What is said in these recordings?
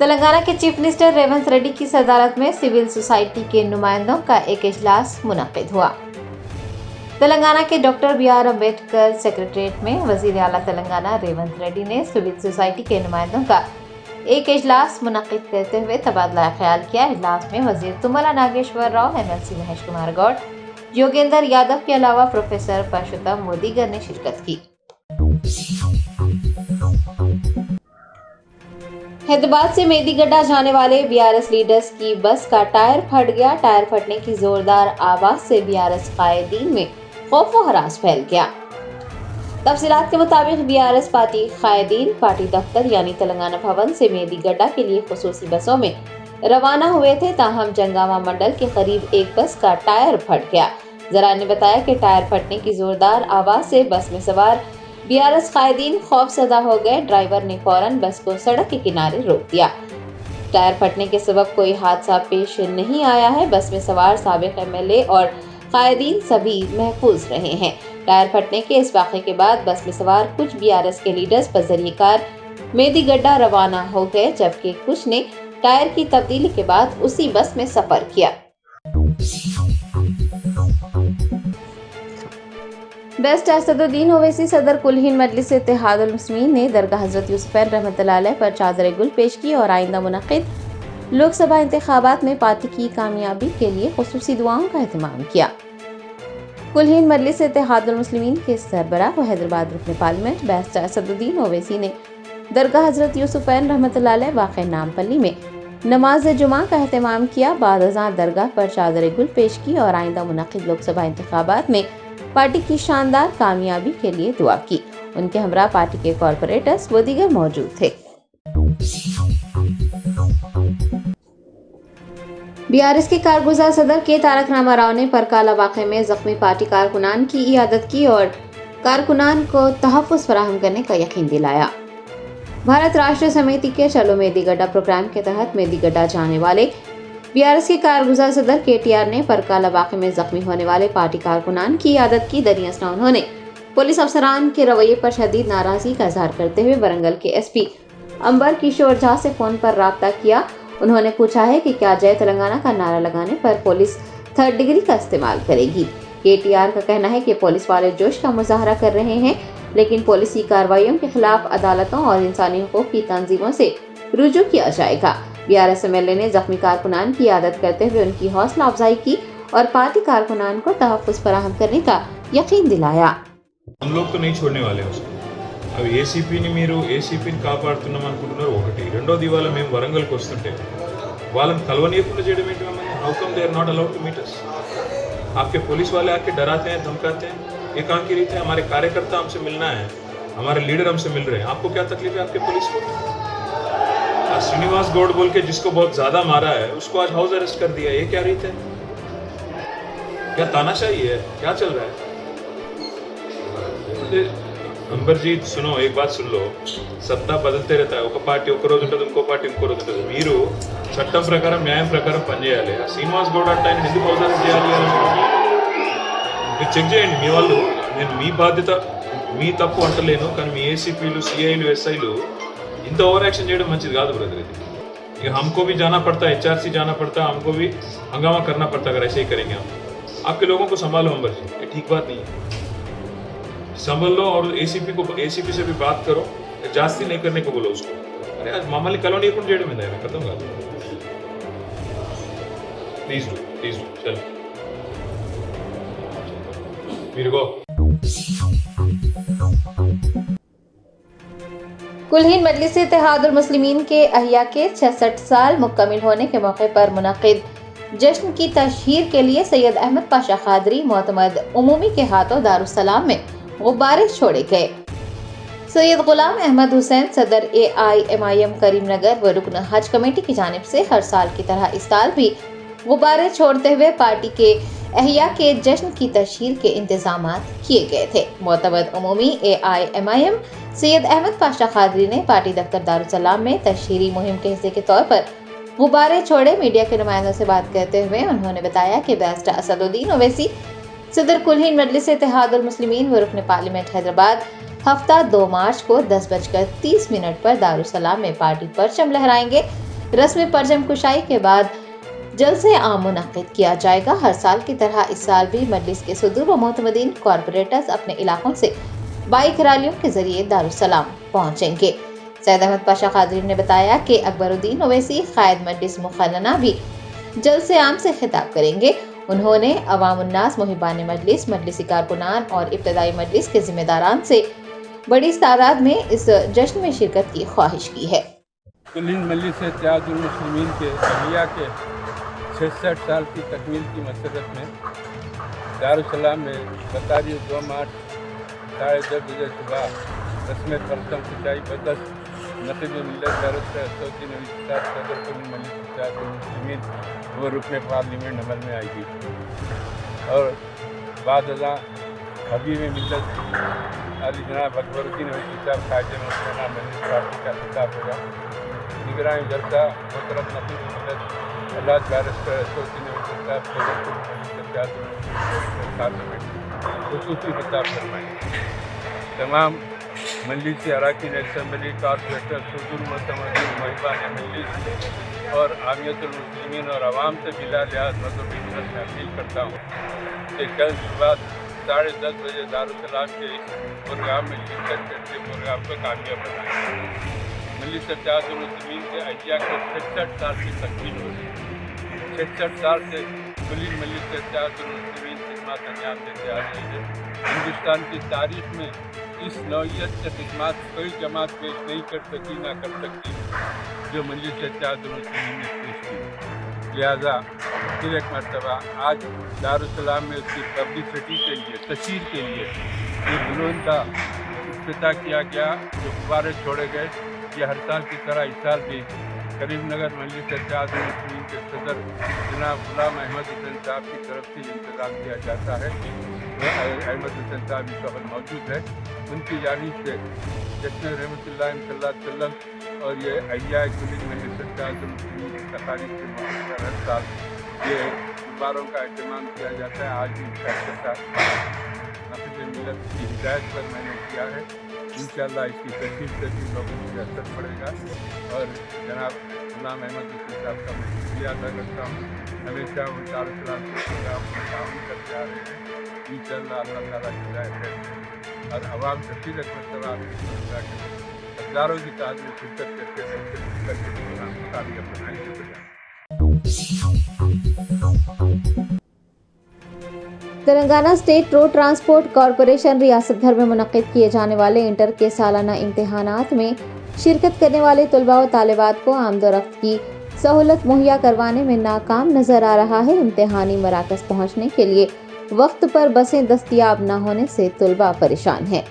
تلنگانہ کے chief minister Revanth Reddy کی صدارت میں سول سوسائٹی کے نمائندوں کا ایک اجلاس منعقد ہوا۔ تلنگانہ کے doctor B R Ambedkar secretariat میں وزیر اعلیٰ تلنگانہ ریونت ریڈی نے سول سوسائٹی کے نمائندوں کا ایک اجلاس منعقد کرتے ہوئے تبادلہ خیال کیا۔ اجلاس میں وزیر تملا ناگیشور راؤ، MLC مہیش کمار گوڑ، یوگیندر یادو کے علاوہ پروفیسر پرشوتم و دیگر نے شرکت کی۔ حیدرآباد سے میدی گڈھا جانے والے BRS لیڈرز کی بس کا ٹائر پھٹ گیا۔ ٹائر پھٹنے کی زوردار آواز سے BRS قائدین میں خوف و ہراس پھیل گیا۔ تفصیلات کے مطابق BRS پارٹی قائدین پارٹی دفتر یعنی تلنگانہ بھون سے میدی گڈھا کے لیے خصوصی بسوں میں روانہ ہوئے تھے، تاہم جنگامہ منڈل کے قریب ایک بس کا ٹائر پھٹ گیا۔ ذرائع نے بتایا کہ ٹائر پھٹنے کی زوردار آواز سے بس میں سوار BRS قائدین خوف زدہ ہو گئے۔ ڈرائیور نے فوراً بس کو سڑک کے کنارے روک دیا۔ ٹائر پھٹنے کے سبب کوئی حادثہ پیش نہیں آیا ہے۔ بس میں سوار سابق MLA اور قائدین سبھی محفوظ رہے ہیں۔ ٹائر پھٹنے کے اس واقعے کے بعد بس میں سوار کچھ BRS کے لیڈرز بذریعہ کار میدی گڈھا روانہ ہو گئے، جبکہ کچھ نے ٹائر کی تبدیلی کے بعد اسی بس میں سفر کیا۔ بیسٹ اسد الدین اویسی صدر کل ہند مجلس اتحاد المسلمین نے درگاہ حضرت یوسفین رحمۃ اللہ علیہ پر چادر گل پیش کی اور آئندہ منعقد لوک سبھا انتخابات میں پارٹی کی کامیابی کے لیے خصوصی دعاؤں کا اہتمام کیا۔ کل ہند مجلس اتحاد المسلمین کے سربراہ و حیدرآباد رکن پارلیمنٹ بیسٹ اسد الدین اویسی نے درگاہ حضرت یوسفین رحمۃ اللہ علیہ واقع نامپلی میں نماز جمعہ کا اہتمام کیا۔ بعد ازاں درگاہ پر چادر گل پیش کی اور آئندہ منعقد لوک سبھا انتخابات میں پارٹی کی شاندار کامیابی کے لیے دعا کی۔ ان کے ہمراہ پارٹی کے کارپوریٹرز و دیگر موجود تھے۔ BRS کے کارگزار صدر کے تارک راما راؤ نے پرکالہ واقعے میں زخمی پارٹی کارکنان کی عیادت کی اور کارکنان کو تحفظ فراہم کرنے کا یقین دلایا۔ بھارت راشٹر سمیتی کے چلو میدی گڈھا پروگرام کے تحت میدی گڈھا جانے والے BRS کے کارگزار صدر KTR نے پرکالہ واقعے میں زخمی ہونے والے پارٹی کارکنان کی عیادت کی۔ دریں اثنا انہوں نے پولیس افسران کے رویے پر شدید ناراضگی کا اظہار کرتے ہوئے ورنگل کے SP امبر کشور جھا سے فون پر رابطہ کیا۔ انہوں نے پوچھا ہے کہ کیا جے تلنگانہ کا نعرہ لگانے پر پولیس 3rd ڈگری کا استعمال کرے گی۔ KTR کا کہنا ہے کہ پولیس والے جوش کا مظاہرہ کر رہے ہیں، لیکن پولیسی کارروائیوں کے خلاف عدالتوں اور انسانی حقوق کی تنظیموں سے رجوع کیا جائے گا۔ BRS MLA نے زخمی کارکنان کی عیادت کرتے ہوئے ان کی حوصلہ افزائی کی اور پارٹی کارکنان کو تحفظ فراہم کرنے کا یقین دلایا۔ ہم لوگ تو نہیں چھوڑنے والے ہیں اس کو۔ اب ఏసీపీని మీరు ఏసీపీని కాపాడుతున్నాం అనుకుంటున్నారు ఒకటి, రెండోది వాళ్ళ మేము వరంగల్కి వస్తుంటే వాళ్ళని కలవనీయకుండా చేయడం ఏంటి మమ్మల్ని? How come they are not allowed to meet us? आपके पुलिस वाले आके डराते हैं, धमकाते हैं, ये कहाँ की रीत है? हमारे कार्यकर्ता हमसे मिलना है, हमारे लीडर हमसे मिल रहे हैं, आपको क्या तकलीफ है आपके पुलिस को? आज श्रीनिवास गौड़ बोल के जिसको बहुत ज्यादा मारा है उसको आज हाउस अरेस्ट कर दिया, ये क्या रीत है? क्या तानाशाही है? क्या चल रहा है? అంబర్జీత్ సునో ఏక్ బాత్ సున్ లో, సత్తా బదల్తే रहता है, ఒక పార్టీ ఒక రోజు ఉంటుంది, ఇంకో పార్టీ ఇంకో రోజు ఉంటుంది. మీరు చట్టం ప్రకారం న్యాయం ప్రకారం పనిచేయాలి. ఆ శ్రీనివాస్ గౌడ్ అంటే ఆయన ఎందుకు అవసరం చేయాలి అని మీరు చెక్ చేయండి. మీ వాళ్ళు, నేను మీ బాధ్యత మీ తప్పు అంటలేను, కానీ మీ ఏసీపీలు సిఐలు ఎస్ఐలు ఇంత ఓవర్ యాక్షన్ చేయడం మంచిది కాదు బ్రదర్. ఇది ఇక हमको भी जाना पड़ता है, HRC जाना पड़ता है, हमको भी हंगामा करना पड़ता है अगर ऐसे ही करेंगे हम. आपके लोगों को संभालो अंबरजी, ये ठीक बात नहीं है. संभल लो और एसीपी से भी बात करो, जास्ती नहीं करने को बोलो उसको. अरे आज मामल्ని కలవనీయకుండా చేయడం ఏంది? ఆయన అర్థం కాదు. ప్లీజ్ డూ చలో మీరు గో. کل ہند مجلس اتحاد المسلمین کے احیا کے 66 سال مکمل ہونے کے موقع پر منعقد جشن کی تشہیر کے لیے سید احمد پاشا قادری معتمد عمومی کے ہاتھوں دارالسلام میں غبارے چھوڑے گئے۔ سید غلام احمد حسین صدر AIMIM کریم نگر و رکن حج کمیٹی کی جانب سے ہر سال کی طرح اس سال بھی غبارے چھوڑتے ہوئے پارٹی کے احیا کے جشن کی تشہیر کے انتظامات کیے گئے تھے۔ معتمد عمومی AIMIM سید احمد پاشا قادری نے پارٹی دفتر دارالسلام میں تشہیری مہم کے حصے کے طور پر غبارے چھوڑے۔ میڈیا کے نمائندوں سے بات کرتے ہوئے انہوں نے بتایا کہ بیسٹ اسد الدین اویسی صدر کل ہند مجلس اتحاد المسلمین و رکن پارلیمنٹ حیدرآباد ہفتہ 2 مارچ کو 10:30 پر دارالسلام میں پارٹی پرچم لہرائیں گے۔ रस्म परचम कुशाई के बाद जलसे आम मुनक्किद किया जाएगा। हर साल की तरह इस साल भी मजलिस के सदूर व मोतमदीन कॉरपोरेटर्स अपने इलाकों से बाइक रैलियों के जरिए दारुसलाम पहुंचेंगे। सैयद अहमद पाशा कादरी ने बताया कि अकबरुद्दीन ओवैसी कायद मजलिस मुखल्लना भी जलसे आम से खिताब करेंगे। उन्होंने अवामुन्नास मुहिबान मजलिस, मजलिसी कारकुनान और इब्तदाई मजलिस के जिम्मेदारान से बड़ी तादाद में इस जश्न में शिरकत की ख्वाहिश की है। कुल्हिन मजलिस इत्तेहादुल मुस्लिमीन के अहलिया के 66 साल की तकमील की मसरत में दारुसलाम में बतारीख 2 मार्च 10:30 बजे सुबह रस्म परचम कुशाई बदस नक़ीब मिल्लत दारुस सऊदी नबी सदर कुल्हिन मजलिस इत्तेहादुल मुस्लिमीन वो रुकन पार्लियामेंट अमल में आएगी और बाद हबीब मिल्लत अली जनाब अकबरुद्दीन ओवैसी साहब कायदे मुस्लिम मजलिस पार्टी का खिताब होगा। निगरानी जलसा मोहतरम नक़ीब मिल्लत अल्लाह बैरिस्टर सऊदी नबी साहब सदर कुल्हिन मजलिस इत्तेहादुल पार्लियामेंट खुसूसी खिताब फरमाएंगे। तमाम मजलिसी अरकान असम्बली, कॉरपोरेटर, सदर मोतमदीन मुहिबान मजलिस और आमियतुल मुस्लिमीन और आवाम से बिला लिहाज मज़हबी मिलत में अपील करता हूँ कि कल सुबह 10:30 बजे दारुसलाम के इस प्रोग्राम में शिरकत करके प्रोग्राम को कामयाब बनाएं। मजलिस इत्तेहादुल मुस्लिमीन के अहिया को 66 साल की तकमील हो रही है। 66 साल से कुल्हिन मजलिस इत्तेहादुल मुस्लिमीन खिदमत अंजाम देते आ रही है। हिंदुस्तान की तारीख में इस नौइयत से खिदमत कोई जमात पेश नहीं कर सकी, ना कर सकती जो मजलिस इत्तेहादुल मुस्लिमीन ने पेश की। लिहाजा फिर एक मरतबा आज दारुसलाम में उसकी पब्लिसिटी के लिए, तशहीर के लिए ये बलून का इफ्तिताह किया गया, जो गुब्बारे छोड़े गए। ये हर साल की तरह इस साल भी करीमनगर मजलिस इत्तेहादुल मुस्लिमीन के सदर जनाब गुलाम अहमद हुसैन साहब की तरफ से इंतज़ाम किया जाता है। अहमद हुसैन साहब इस वक्त मौजूद है। उनकी जानिब से जश्न रहमतुल्लाह सल्लल्लाहु अलैहि वसल्लम और ये अहिया कुल्हिन मजलिस इत्तेहादुल मुस्लिमीन की तकारीब के मौके पर हर साल ये गुब्बारों का अहतमाम किया जाता है। आज भी इसका नक़ीब मिल्लत की हिदायत पर मैंने किया है। इंशाअल्लाह इसकी तशहीर से भी लोगों को असर पड़ेगा और जनाब गुलाम अहमद हुसैन साहब का मैं शुक्रिया अदा करता हूँ। हमेशा वो दारुसलाम के प्रोग्राम में काम करते आ रहे हैं। इंशाअल्लाह अल्लाह ताला की हिदायत है और अवाम कसीर मरतबा हज़ारों की तादाद में शिरकत करके प्रोग्राम को कामयाब बनाएंगे। Telangana state road transport corporation रियासत भर में मुनक्किद किए जाने वाले इंटर के सालाना इम्तिहानात में शिरकत करने वाले तलबा व तालिबात को आमदोरफ्त की सहूलत मुहैया करवाने में नाकाम नजर आ रहा है। इम्तिहानी मराकज़ पहुंचने के लिए वक्त पर बसें दस्तयाब न होने से तलबा परेशान है।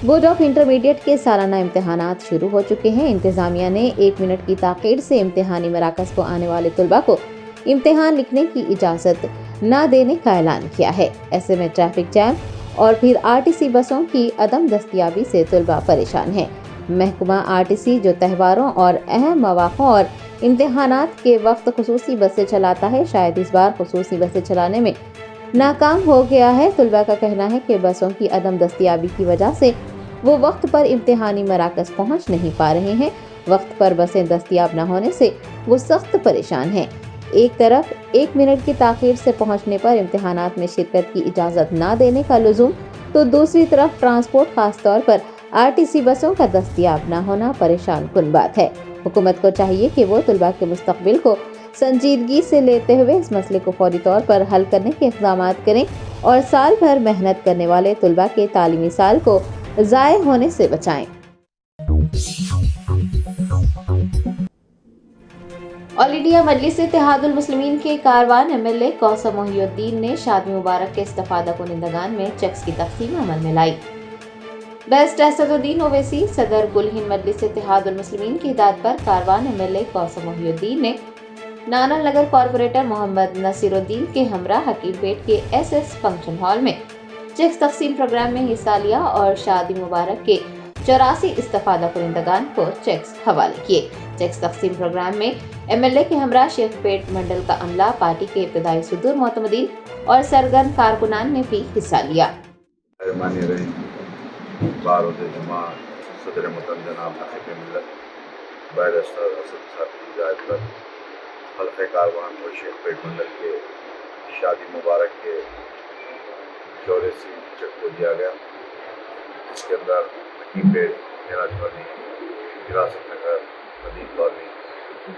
बोर्ड ऑफ इंटरमीडिएट के सालाना इम्तिहानात शुरू हो चुके हैं। इंतजामिया ने 1 मिनट की ताख़ीर से इम्तिहानी मराकज़ को आने वाले तलबा को इम्तिहान लिखने की इजाज़त न देने का ऐलान किया है। ऐसे में ट्रैफिक जैम और फिर आरटीसी बसों की अदम दस्तयाबी से तलबा परेशान है। महकमा आरटीसी जो त्योहारों और अहम मौक़ों और इम्तिहानात के वक्त खुसूसी बसें चलाता है, शायद इस बार खुसूसी बसें चलाने में नाकाम हो गया है। तलबा का कहना है कि बसों की अदम दस्तयाबी की वजह से वो वक्त पर इम्तिहानी मराकज़ पहुंच नहीं पा रहे हैं। वक्त पर बसें दस्तयाब न होने से वो सख्त परेशान हैं। एक तरफ 1 मिनट की ताख़ीर से पहुंचने पर इम्तिहानात में शिरकत की इजाज़त न देने का लुज़ूम, तो दूसरी तरफ ट्रांसपोर्ट खास तौर पर आरटीसी बसों का दस्तयाब न होना परेशान कुन बात है। हुकूमत को चाहिए कि वो तलबा के मुस्तक़बिल को संजीदगी से लेते हुए इस मसले को फौरी तौर पर हल करने के इक़दाम करें और साल भर मेहनत करने वाले तलबा के तालीमी साल को ज़ाय होने से बचाएं। ऑल इंडिया मजलिस इत्तेहादुल मुस्लिमीन के कारवान एमएलए कौसम मोहिउद्दीन ने शादी मुबारक के इस्तफादा कुनिंदगान में चेक्स की तकसीम अमल में लाई। बेस्ट असदुद्दीन ओवैसी सदर कुल्हिन मजलिस इत्तेहादुल मुस्लिमीन की हिदायत पर कारवान एमएलए कौसम मोहिउद्दीन ने नानल नगर कॉरपोरेटर मोहम्मद नसीरुद्दीन के हमरा हकीमपेट के एसएस फंक्शन हॉल में चेक्स तकसीम प्रोग्राम में हिस्सा लिया और शादी मुबारक के 84 इस्तफादा कुनिंदगान को चेक्स हवाले किए। चेक्स तकसीम प्रोग्राम में एमएलए के हमरा शेखपेट मंडल का अमला, पार्टी के इब्तदाई सदूर मोतमदीन और सरगर्म कारकुनान ने भी हिस्सा लिया। बारोद जमात सदर मुतम जनाब नक़ीब मिल्लत बैरिस्टर असद साहब जायज़ पर हल्क़े कारवान को शेख पेट मंडल के शादी मुबारक के चौरासी चेक को दिया गया, जिसके अंदर हकीम पेट मेराज कॉलोनी, विरासत नगर, नदीम कॉलोनी,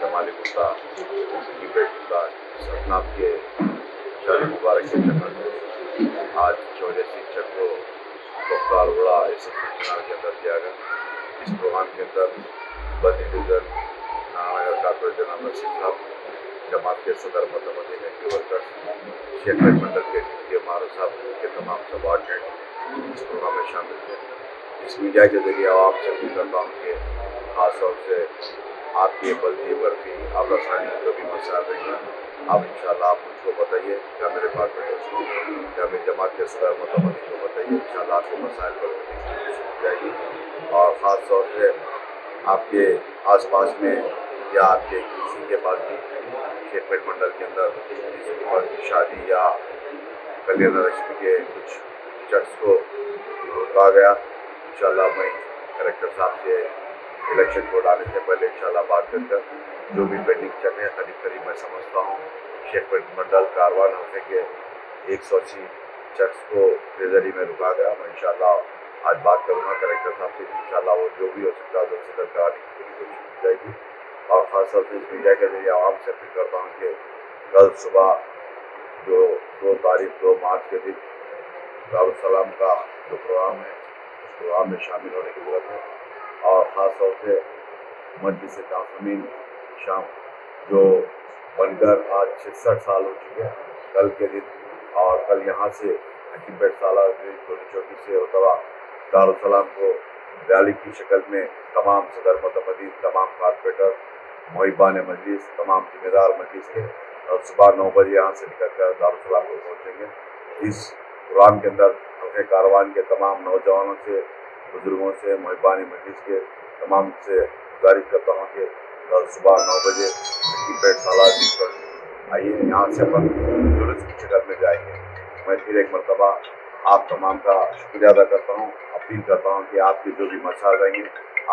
जमाली कुत्ता, हकीम पेट कुत्ता सतनाब के शादी मुबारक के चक्कर से आज 84 चेक को बख्तार उड़ा इस चुनाव के अंदर दिया गया। इस प्रोग्राम के अंदर बदी डिवीजन नारायण कॉर्पोरेटर जनाब नसीम साहब, जमात के सदर मतमदीन के वर्कर्स, शेख पेट मंडल के मारू साहब के तमाम सबॉर्डिनेट इस प्रोग्राम में शामिल थे। इस मीडिया के जरिए आवाम से अपील करता हूँ कि खास तौर से आपके बल्दी बर्फी आप रसानी जो भी मसाल रही हैं, आप इंशाल्लाह आप मुझको बताइए या मेरे कॉर्पोरेटर्स को या मेरी जमात के सदर मतमदीन को बताइए, इंशाल्लाह आपके मसाइल पर जाएगी। और ख़ास तौर से आपके आसपास में या आपके किसी के पास भी शेख पेट मंडल के अंदर किसी के पास भी शादी या कल्याण लक्ष्मी के कुछ चर्च को रोका गया, इंशाल्लाह मैं कलेक्टर साहब से इलेक्शन कोड आने से पहले इंशाल्लाह बात कर जो भी पेंडिंग चेक है करीब मैं समझता हूँ शेख पेट मंडल कारवान हल्के के 180 चेक्स को ट्रेजरी में रुका गया। मैं इंशाल्लाह आज बात करूँगा कलेक्टर साहब से, इंशाल्लाह वो जो भी हो सकता है जल्द से जल्द कराने की पूरी कोशिश की जाएगी। और ख़ास तौर से इस मीडिया के जरिए आवाम से अपील करता हूँ कि कल सुबह जो 2 मार्च के दिन दारुस्सलाम का जो प्रोग्राम है उस प्रोग्राम में शामिल होने की ज़रूरत है। और ख़ास तौर से मजलिस ताज़मीन शाम जो बनकर आज 66 साल हो चुके हैं कल के दिन, और कल यहाँ से हकीम पेट सालार चौकी से होता हुआ दारुस्सलाम को रैली की शक्ल में तमाम सदर मतमदीन, तमाम कॉर्पोरेटर, मुहिबान मजलिस, तमाम जिम्मेदार मजलिस के और सुबह 9 बजे यहाँ से निकल कर दारुस्सलाम को पहुँचेंगे। इस प्रोग्राम के अंदर हल्के कारवान के तमाम नौजवानों से, बुजुर्गों से, मुहिबान मजलिस के तमाम से गुजारिश करता हूँ कि कल सुबह 9 बजे हकीम पेट सालार पर आइए, यहाँ से अपन जुलूस की शक्ल में जाएंगे। मैं फिर एक मरतबा आप तमाम का शुक्रिया अदा करता हूँ, अपील करता हूँ कि आपके जो भी मसाइल रहेंगे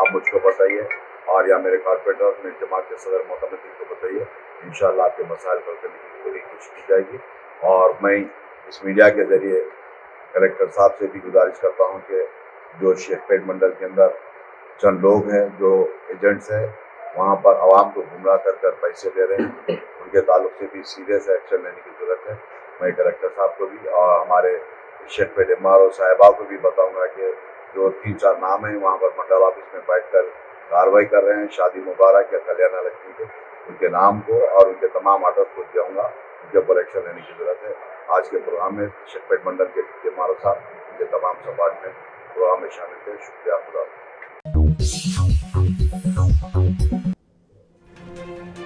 आप मुझको बताइए और या मेरे कॉर्पोरेटर, मेरी जमात के सदर मतमदीन को बताइए, इंशाल्लाह आपके मसाइल पर करने की पूरी कोशिश की जाएगी। और मैं इस मीडिया के ज़रिए कलेक्टर साहब से भी गुजारिश करता हूँ कि जो शेख पेट मंडल के अंदर चंद लोग हैं जो एजेंट्स हैं वहाँ पर आवाम को गुमराह कर पैसे दे रहे हैं, उनके ताल्लुक से भी सीरियस एक्शन लेने की ज़रूरत है। मैं कलेक्टर साहब को भी और हमारे शेख पेट MRO साहिबा को भी बताऊंगा कि जो 3-4 नाम हैं वहाँ पर मंडल ऑफिस में बैठकर कार्रवाई कर रहे हैं शादी मुबारक या कल्याण लक्ष्मी के, उनके नाम को और उनके तमाम आर्डर को दूंगा, उनके ऊपर एक्शन लेने की ज़रूरत है। आज के प्रोग्राम में शेख पेट मंडल के MRO साहब, उनके तमाम सबॉर्डिनेट प्रोग्राम में शामिल थे। शुक्रिया, खुदा।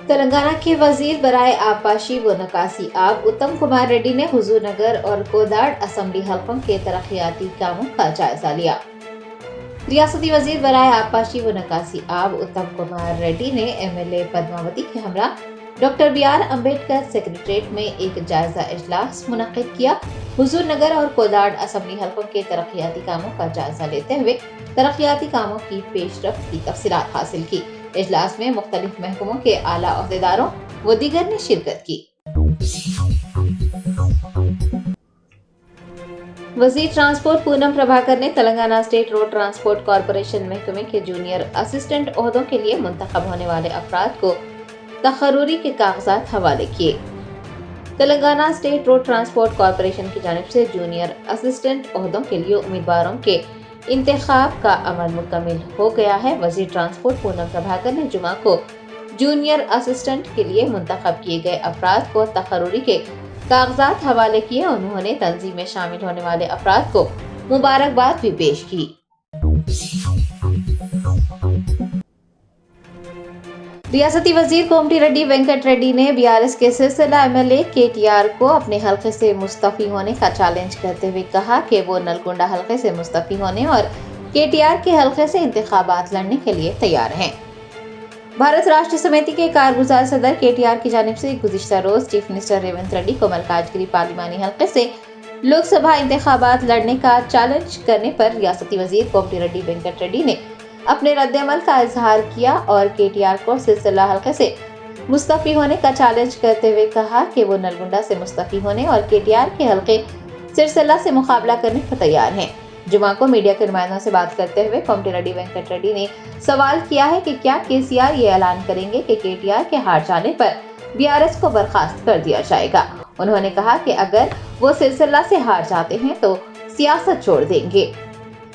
तेलंगाना के वजीर बराए आबपाशी व नकासी आब उत्तम कुमार रेड्डी ने हुजूर नगर और कोदाड़ असम्बली हल्कों के तरक्याती कामों का जायजा लिया। रियासती वजीर बराए आबपाशी व नकासी आब उत्तम कुमार रेड्डी ने MLA पद्मावती के हमरा डॉक्टर BR अम्बेडकर सेक्रेटरीट में एक जायजा इजलास मुनक्किद किया। हुजूर नगर और कोदाड़ असम्बली हल्कों के तरक्याती कामों का जायजा लेते हुए तरक्याती कामों की पेशरफ्त की तफसीलात हासिल की। इजलास में मुख्तलिफ महकमों के आला ओहदेदारों व दीगर ने शिरकत की। वजीर ट्रांसपोर्ट पूनम प्रभाकर ने Telangana state road transport corporation महकमे के जूनियर असिस्टेंट ओहदों के लिए मुंतखब होने वाले अफराद को तखर्रुरी के कागजात हवाले किए। Telangana state road transport corporation की जानिब से जूनियर असिस्टेंट ओहदों के लिए उम्मीदवारों के इंतखाब का अमल मुकम्मल हो गया है। वजीर ट्रांसपोर्ट पूनम प्रभाकर ने जुमा को जूनियर असिस्टेंट के लिए मुंतखब किए गए अफराद को तखर्रुरी के कागजात हवाले किए। उन्होंने तंजीम में शामिल होने वाले अफराद को मुबारकबाद भी पेश की। रियासती वजीर कोमटी रेड्डी वेंकट रेड्डी ने BRS के सिलसिला MLA KTR को अपने हल्के से मुस्तफी होने का चैलेंज करते हुए कहा कि वो नलगोंडा हल्के से मुस्तफी होने और KTR के हल्के से इंतखाबात लड़ने के लिए तैयार हैं। भारत राष्ट्र समिति के कारगुजार सदर KTR की जानिब से गुज़िश्ता रोज चीफ मिनिस्टर रेवंत रेड्डी को मलकाजगिरी पार्लिमानी हल्के से लोकसभा इंतखाबात लड़ने का चैलेंज करने पर रियासती वजीर कोमटी रेड्डी वेंकट रेड्डी ने अपने रद्द-ए-अमल का इजहार किया और KTR को सिलसिला हल्के से मुस्तफ़ी होने का चैलेंज करते हुए कहा कि वो नलगुंडा से मुस्तफ़ी होने और केटीआर के हल्के सिरसिल्ला से मुकाबला करने पर तैयार हैं। जुमा को मीडिया के नुमाइंदों से बात करते हुए कोमटिरेड्डी वेंकट रेड्डी ने सवाल किया है कि क्या केसीआर ये ऐलान करेंगे कि केटीआर के हार जाने पर बीआरएस को बर्खास्त कर दिया जाएगा। उन्होंने कहा कि अगर वो सिलसिला से हार जाते हैं तो सियासत छोड़ देंगे।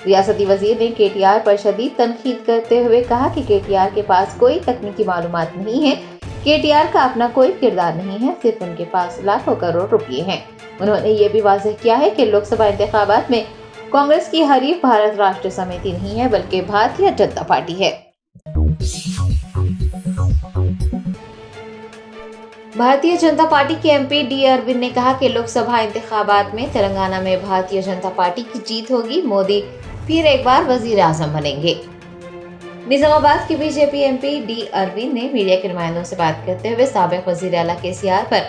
रियासती वजीर ने केटीआर पर शदीद तनकीद करते हुए कहा कि केटीआर के पास कोई तकनीकी मालूमात नहीं है, केटीआर का अपना कोई किरदार नहीं है, सिर्फ उनके पास लाखों करोड़ रुपए हैं। उन्होंने ये भी वाज़ेह किया है कि लोकसभा इंतखाबात में कांग्रेस की हरीफ भारत राष्ट्र समिति नहीं है बल्कि भारतीय जनता पार्टी है। भारतीय जनता पार्टी के एमपी डी अरविंद ने कहा कि लोकसभा इंतखाबात में तेलंगाना में भारतीय जनता पार्टी की जीत होगी, मोदी फिर एक बार वजीर आजम बनेंगे। निजामाबाद के बीजेपी एमपी डी अरविंद ने मीडिया के नुमाइंदों से बात करते हुए साबिक वजीर आला केसीआर पर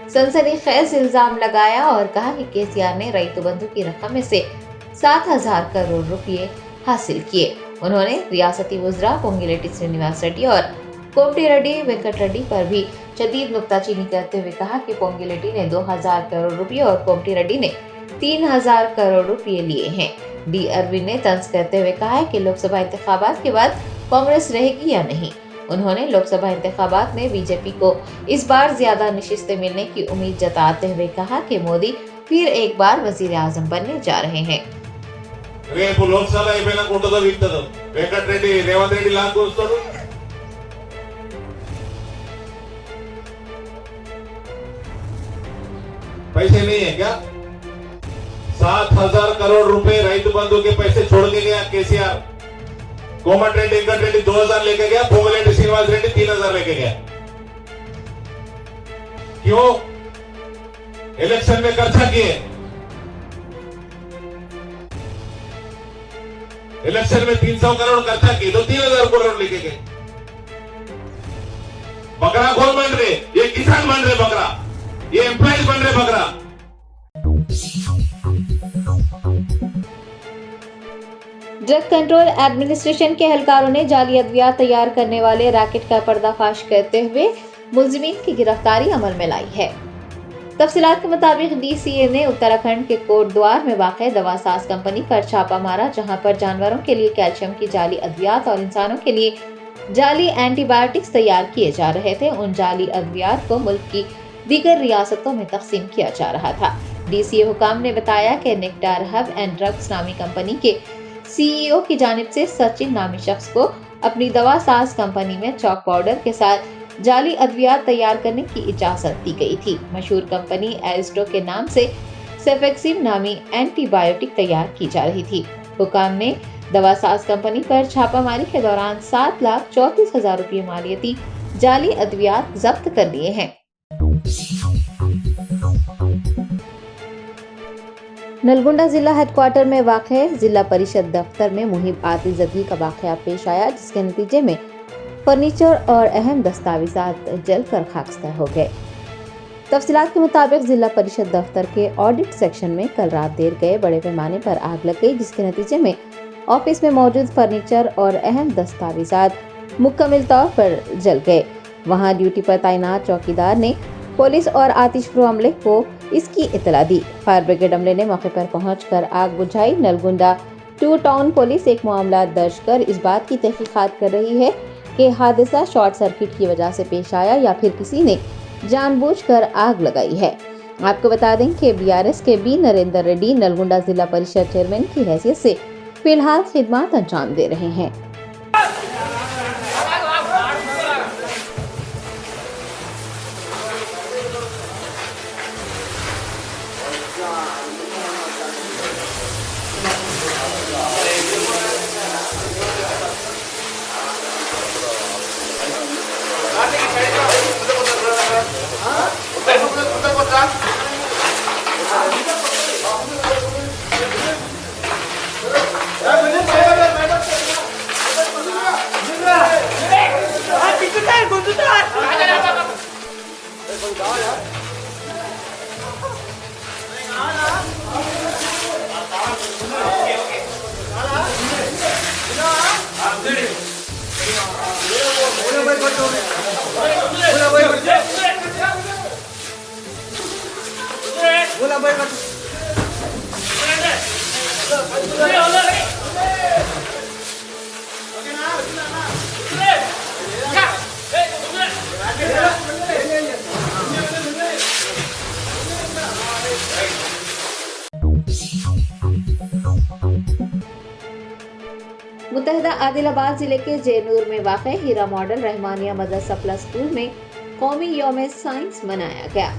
सनसनीखेज इल्जाम लगाया और कहा कि केसीआर ने रईतु बंधु की रकम में से 7,000 करोड़ रुपए हासिल किए। उन्होंने रियासती वज़रा पोंगिलेटी श्रीनिवास रेड्डी और कोमटिरेड्डी वेंकट रेड्डी पर भी शदीद नुक्ताचीनी करते हुए कहा कि पोंगिलेटी ने 2,000 करोड़ रुपए और कोमटिरेड्डी ने 3,000 करोड़ रुपए लिए हैं। डी अरविंद ने तंज करते हुए कहा है कि लोकसभा इंतखाबात के बाद कांग्रेस रहेगी या नहीं। उन्होंने लोकसभा इंतखाबात में बीजेपी को इस बार ज्यादा नशिस्तें मिलने की उम्मीद जताते हुए कहा कि मोदी फिर एक बार वजीर आजम बनने जा रहे हैं। రేపు లోక్సభ అయిపోయినాక ఉంటుందో వింటదో వెంకట్ రెడ్డి రేవంత్ రెడ్డి లాగా వస్తాడు पैसे नहीं है क्या 7,000 करोड़ रुपए रईतु बंधु के पैसे छोड़ के गया केसीआर कोमटिरेड्डी वेंकट रेड्डी 2,000 लेके गया पोंगलेटी श्रीनिवास रेड्डी 3,000 लेके गया क्यों इलेक्शन में खर्चा किए इलेक्शन में 300 करोड़ खर्चा किए तो 3,000 करोड़ लेके गए बकरा कौन बन रहे ये किसान बन रहे बकरा ये एम्प्लॉइज बन रहे बकरा। ड्रग कंट्रोल एडमिनिस्ट्रेशन के एहलकारों ने जाली अद्वियात तैयार करने वाले रैकेट का पर्दाफाश करते हुए मुलजिमीन की गिरफ्तारी अमल में लाई है। तफसीलात के मुताबिक डीसीए ने उत्तराखंड के कोटद्वार में वाक़ दवासाज कंपनी पर छापा मारा, जहां पर जानवरों के लिए कैल्शियम की जाली अद्वियात और इंसानों के लिए जाली एंटीबायोटिक्स तैयार किए जा रहे थे। उन जाली अद्वियात को मुल्क की दीगर रियासतों में तकसीम किया जा रहा था। डीसीए हुकाम ने बताया कि नेक्टार हब एंड ड्रग्स नामी कंपनी के सीईओ की जानिब से सचिन नामी शख्स को अपनी दवासाज कंपनी में चॉक पाउडर के साथ जाली अद्वियात तैयार करने की इजाजत दी गई थी। मशहूर कंपनी एस्टो के नाम से सेफेक्सिम नामी एंटीबायोटिक तैयार की जा रही थी। हुकाम ने दवासाज कंपनी पर छापामारी के दौरान 7,34,000 रुपये मालियती जाली अद्वियात जब्त कर लिए हैं। नलगुंडा जिला हेडक्वार्टर में वाक़े जिला परिषद दफ्तर में मुहिब आतिज़गी का वाक़या पेश आया, जिसके नतीजे में फर्नीचर और अहम दस्तावेजात जलकर खाकस्तर हो गए। तफसीलात के मुताबिक जिला परिषद दफ्तर के ऑडिट सेक्शन में कल रात देर गए बड़े पैमाने पर आग लग गई, जिसके नतीजे में ऑफिस में मौजूद फर्नीचर और अहम दस्तावेजात मुकम्मल तौर पर जल गए। वहां ड्यूटी पर तैनात चौकीदार ने पुलिस और आतिशप्रो अमले को इसकी इतला दी। फायर ब्रिगेड अमले ने मौके पर पहुंचकर आग बुझाई। नलगुंडा 2 टाउन पुलिस एक मामला दर्ज कर इस बात की तहकीकात कर रही है कि हादसा शॉर्ट सर्किट की वजह से पेश आया या फिर किसी ने जानबूझकर आग लगाई है। आपको बता दें कि बीआरएस के बी नरेंद्र रेड्डी नलगुंडा जिला परिषद चेयरमैन की हैसियत से फिलहाल खिदमत अंजाम दे रहे हैं। Udah, मुत्तहिदा आदिलाबाद जिले के जेनूर में वाक़े हीरा मॉडल रहमानिया मदरसा प्लस स्कूल में कौमी यौम साइंस मनाया गया।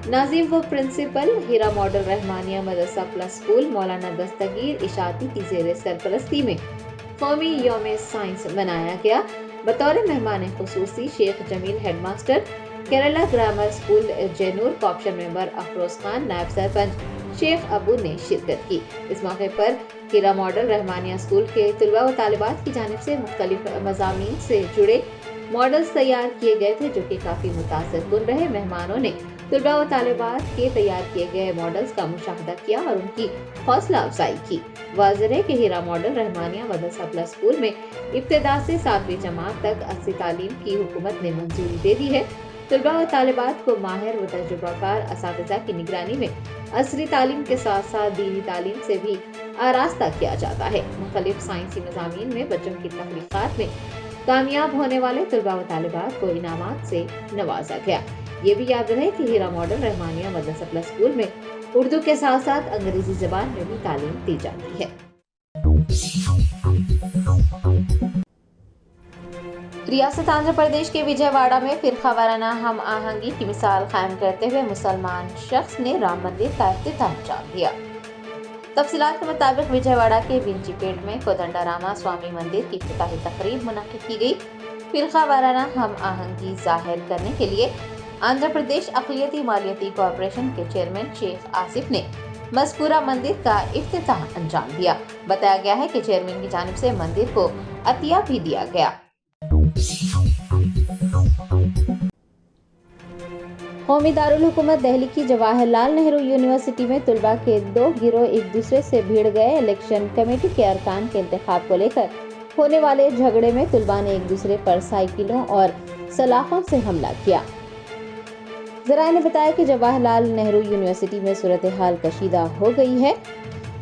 नाजिम व प्रिंसिपल हीरा मॉडल रहमानिया मदरसा प्लस स्कूल मौलाना दस्तगीर इशाती की जेर सरपरस्ती में कौमी यौम साइंस मनाया गया। बतौर मेहमान खुसूसी Sheikh Jameel headmaster Kerala grammar school Jainoor, cooption member Afroz Khan, नायब सरपंच शेख अबू ने शिरकत की। इस मौके पर हीरा मॉडल रहमानिया स्कूल के तलबा व तालिबात की जानिब से मुख्तलिफ मज़ामीन से जुड़े मॉडल्स तैयार किए गए थे, जो कि काफ़ी मुतासिरकुन रहे। मेहमानों ने तलबा व तालिबात के तैयार किए गए मॉडल्स का मुशाहदा किया और उनकी हौसला अफजाई की। वाज़ेह है कि हीरा मॉडल रहमानिया मदरसा प्लस स्कूल में इब्तिदा से 7वीं जमात तक असली तालीम की हुकूमत ने मंजूरी दे दी है। तलबा व तालिबात को माहिर व तजुर्बाकार असातिज़ा की निगरानी में असली तालीम के साथ साथ दीनी तालीम से भी आरास्ता किया जाता है। मुख्तलिफ साइंसी मज़ामीन में बच्चों की तहक़ीक़ात में कामयाब होने वाले तलबा व तालिबात को इनामात से नवाजा गया। ये भी याद रहे कि हीरा मॉडल रहमानिया मदरसा प्लस स्कूल में उर्दू के साथ साथ अंग्रेजी ज़बान में भी तालीम दी जाती है। रियासत आंध्र प्रदेश के विजयवाड़ा में फिरका वाराना हम आहंगी की मिसाल कायम करते हुए मुसलमान शख्स ने राम मंदिर का इफ्तिताह अंजाम दिया। तफसीलात के मुताबिक विजयवाड़ा के विंचीपेट में कोदंडारामा स्वामी मंदिर की इफ्तिताही तकरीब मुनक्किद की गई। फिरका वाराना हम आहंगी जाहिर करने के लिए आंध्र प्रदेश अक़लियती मालियती कॉरपोरेशन के चेयरमैन शेख आसिफ ने मज़कूरा मंदिर का इफ्तिताह अंजाम दिया। बताया गया है कि चेयरमैन की जानिब से मंदिर को अतिया भी दिया गया। कौमी दारुल हुकूमत दिल्ली की जवाहरलाल नेहरू यूनिवर्सिटी में तलबा के 2 गिरोह एक दूसरे से भिड़ गए। इलेक्शन कमेटी के अरकान के इंतखाब को लेकर होने वाले झगड़े में तलबा ने एक दूसरे पर साइकिलों और सलाखों से हमला किया। ज़राए ने बताया कि जवाहरलाल नेहरू यूनिवर्सिटी में सूरत हाल कशीदा हो गई है।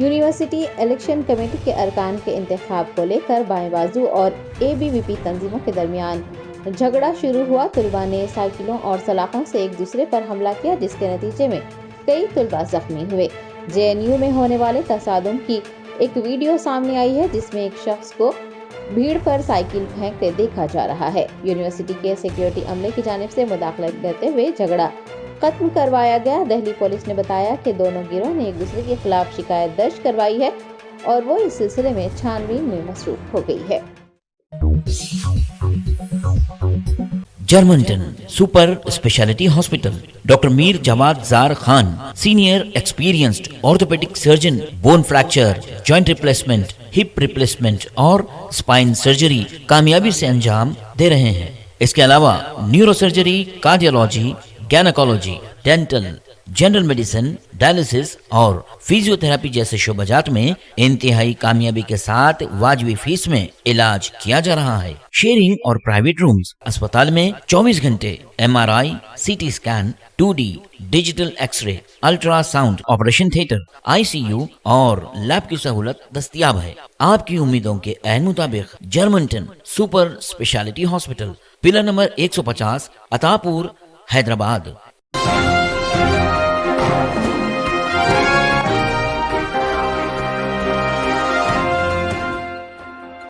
यूनिवर्सिटी इलेक्शन कमेटी के अरकान के इंतखाब को लेकर बाएं बाजू और ABVP तंजीमों के दरमियान झगड़ा शुरू हुआ। तलबा ने साइकिलों और सलाखों से एक दूसरे पर हमला किया, जिसके नतीजे में कई तलबा जख्मी हुए। JNU में होने वाले तसादुम की एक वीडियो सामने आई है, जिसमें एक शख्स को भीड़ पर साइकिल फेंकते देखा जा रहा है। यूनिवर्सिटी के सिक्योरिटी अमले की जानिब से मुदाखलत करते हुए झगड़ा खत्म करवाया गया। दिल्ली पुलिस ने बताया कि दोनों गिरोह ने एक दूसरे के खिलाफ शिकायत दर्ज करवाई है और वो इस सिलसिले में छानबीन में मसरूफ हो गई है। Germanten super speciality hospital, doctor Mir Jawad Zar Khan, senior experienced orthopaedic surgeon, bone fracture, joint replacement, hip replacement और स्पाइन सर्जरी कामयाबी से अंजाम दे रहे हैं। इसके अलावा neuro surgery, cardiology, gynaecology, dental, general medicine, dialysis और फिजियोथेरेपी जैसे शोबाजात में इंतहाई कामयाबी के साथ वाजिबी फीस में इलाज किया जा रहा है। शेयरिंग और प्राइवेट रूम्स, अस्पताल में 24 घंटे MRI, CT scan, 2D digital x-ray, ultrasound, operation theatre, ICU और लैब की सहूलत दस्तयाब है। आपकी उम्मीदों के ऐन मुताबिक Germanten super speciality hospital, pillar number 150, Attapur, Hyderabad.